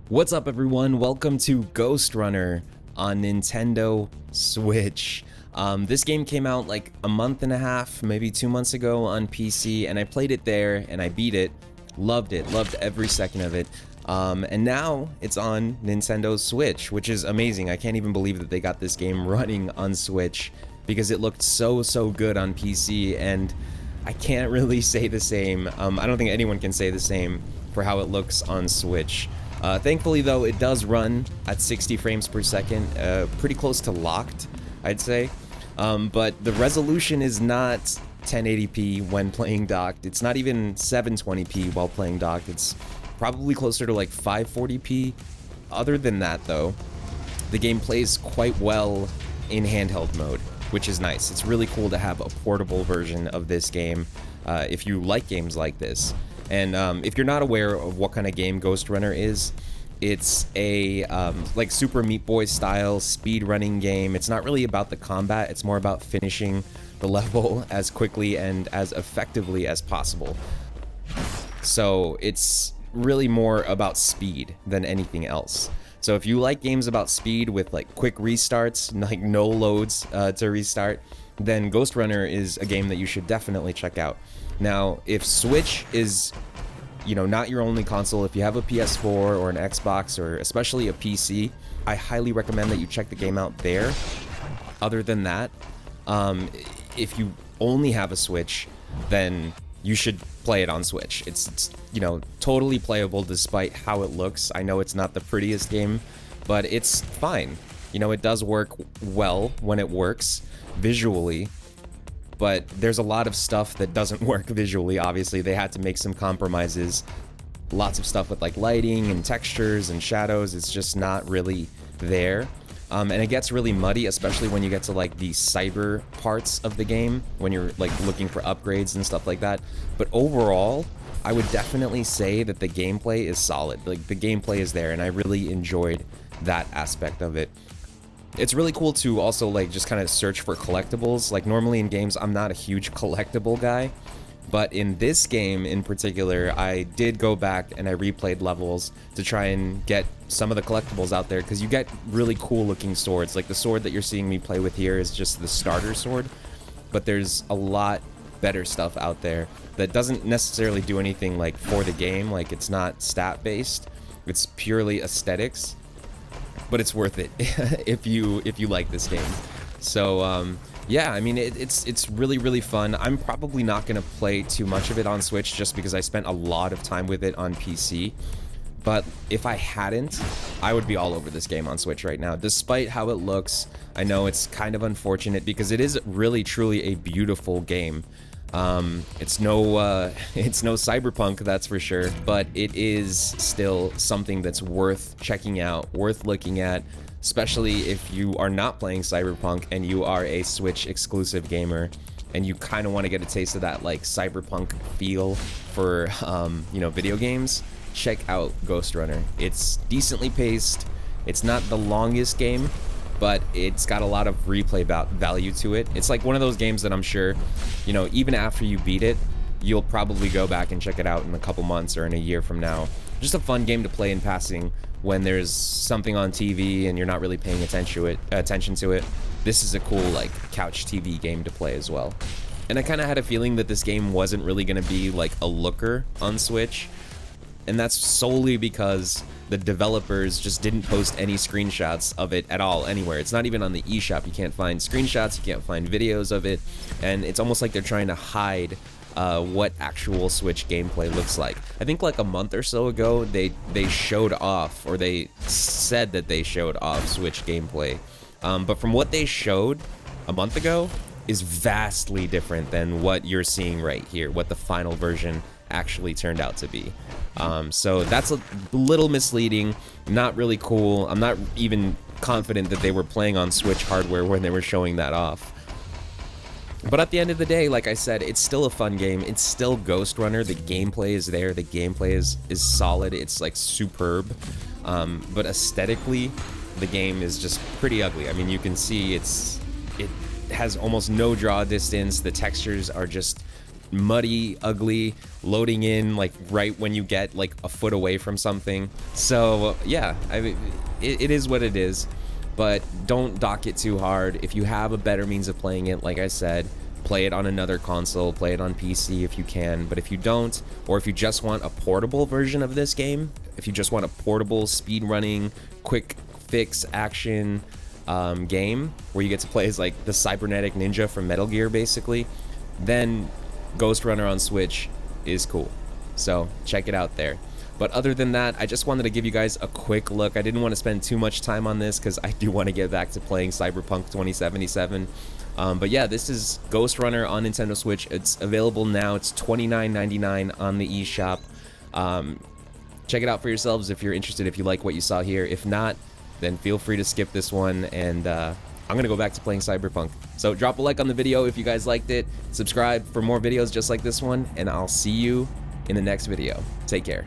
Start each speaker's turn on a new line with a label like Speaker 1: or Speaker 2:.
Speaker 1: What's up, everyone? Welcome to Ghostrunner on Nintendo Switch. This game came out like a month and a half, maybe 2 months ago on PC, and I played it there and I beat it. Loved every second of it. And now it's on Nintendo Switch, which is amazing. I can't even believe that they got this game running on Switch because it looked so good on PC, and I can't really say the same. I don't think anyone can say the same for how it looks on Switch. Thankfully, though, it does run at 60 frames per second, pretty close to locked, I'd say. But the resolution is not 1080p when playing docked. It's not even 720p while playing docked. It's probably closer to like 540p. Other than that, though, the game plays quite well in handheld mode, which is nice. It's really cool to have a portable version of this game if you like games like this. And if you're not aware of what kind of game Ghostrunner is, it's a like Super Meat Boy style speed running game. It's not really about the combat, it's more about finishing the level as quickly and as effectively as possible. So it's really more about speed than anything else. So if you like games about speed with like quick restarts, like no loads to restart, then Ghostrunner is a game that you should definitely check out. Now, if Switch is, not your only console, if you have a PS4 or an Xbox or especially a PC, I highly recommend that you check the game out there. Other than that, if you only have a Switch, then you should play it on Switch. It's totally playable despite how it looks. I know it's not the prettiest game, but it's fine. It does work well when it works visually. But there's a lot of stuff that doesn't work visually. Obviously, they had to make some compromises. Lots of stuff with like lighting and textures and shadows. It's just not really there. And it gets really muddy, especially when you get to like the cyber parts of the game, when you're like looking for upgrades and stuff like that. But overall, I would definitely say that the gameplay is solid. Like the gameplay is there, and I really enjoyed that aspect of it. It's really cool to also like just kind of search for collectibles. Like normally in games, I'm not a huge collectible guy, but in this game in particular, I did go back and I replayed levels to try and get some of the collectibles out there, because you get really cool looking swords. Like the sword that you're seeing me play with here is just the starter sword, but there's a lot better stuff out there that doesn't necessarily do anything like for the game. Like it's not stat based, it's purely aesthetics. But it's worth it if you like this game. So yeah, I mean it's really fun. I'm probably not gonna play too much of it on Switch just because I spent a lot of time with it on PC. But if I hadn't, I would be all over this game on Switch right now. Despite how it looks, I know it's kind of unfortunate because it is really truly a beautiful game. It's no Cyberpunk, that's for sure, but it is still something that's worth checking out, worth looking at, especially if you are not playing Cyberpunk and you are a Switch exclusive gamer and you kind of want to get a taste of that like Cyberpunk feel for video games. Check out Ghostrunner. It's decently paced. It's not the longest game, but it's got a lot of replay value to it. It's like one of those games that I'm sure, even after you beat it, you'll probably go back and check it out in a couple months or in a year from now. Just a fun game to play in passing when there's something on TV and you're not really paying attention to it. This is a cool like couch TV game to play as well. And I kind of had a feeling that this game wasn't really going to be like a looker on Switch. And that's solely because the developers just didn't post any screenshots of it at all anywhere. It's not even on the eShop. You can't find screenshots, you can't find videos of it, and it's almost like they're trying to hide what actual Switch gameplay looks like. I think like a month or so ago, they showed off, or they said that they showed off Switch gameplay. But from what they showed a month ago is vastly different than what you're seeing right here, what the final version actually turned out to be. So that's a little misleading, not really cool. I'm not even confident that they were playing on Switch hardware when they were showing that off. But at the end of the day, like I said, it's still a fun game. It's still Ghostrunner. The gameplay is there. The gameplay is solid. It's like superb. But aesthetically, the game is just pretty ugly. I mean, you can see it has almost no draw distance. The textures are just muddy, ugly, loading in like right when you get like a foot away from something. So yeah, I mean, it is what it is, but don't dock it too hard. If you have a better means of playing it, like I said, play it on another console, play it on PC if you can. But if you don't, or if you just want a portable version of this game, if you just want a portable speed running, quick fix action game where you get to play as like the cybernetic ninja from Metal Gear basically, then Ghostrunner on Switch is cool. So check it out there. But other than that, I just wanted to give you guys a quick look. I didn't want to spend too much time on this because I do want to get back to playing Cyberpunk 2077. But yeah, this is Ghostrunner on Nintendo Switch. It's available now. It's $29.99 on the eShop. Check it out for yourselves if you're interested, if you like what you saw here. If not, then feel free to skip this one, and I'm going to go back to playing Cyberpunk. So drop a like on the video if you guys liked it. Subscribe for more videos just like this one, and I'll see you in the next video. Take care.